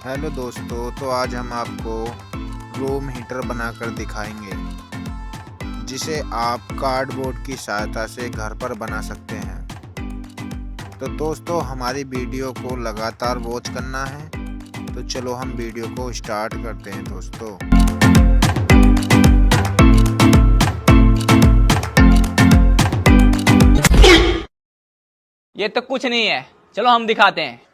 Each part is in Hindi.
हेलो दोस्तों, तो आज हम आपको रूम हीटर बनाकर दिखाएंगे जिसे आप कार्डबोर्ड की सहायता से घर पर बना सकते हैं। तो दोस्तों, हमारी वीडियो को लगातार वॉच करना है। तो चलो हम वीडियो को स्टार्ट करते हैं दोस्तों। ये तो कुछ नहीं है, चलो हम दिखाते हैं।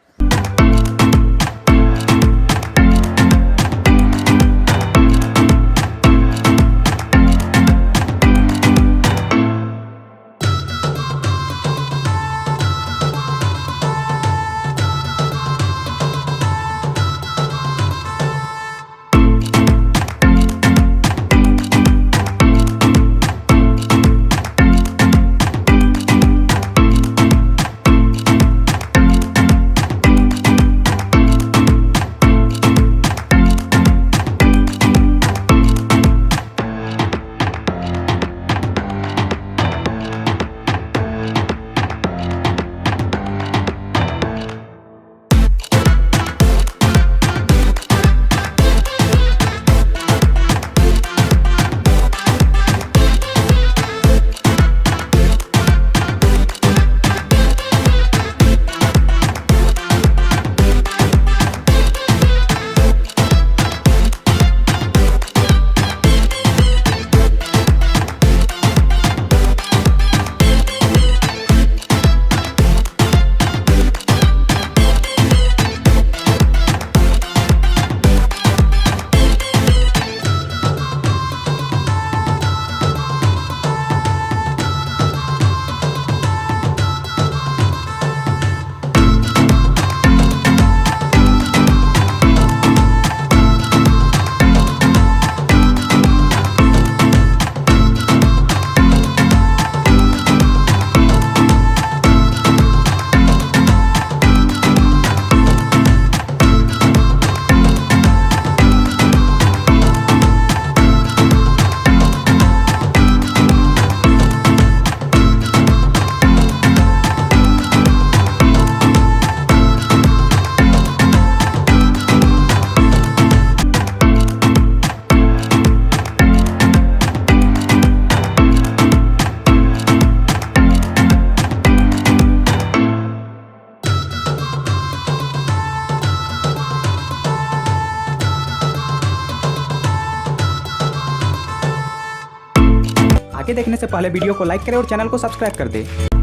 आगे देखने से पहले वीडियो को लाइक करें और चैनल को सब्सक्राइब कर दें।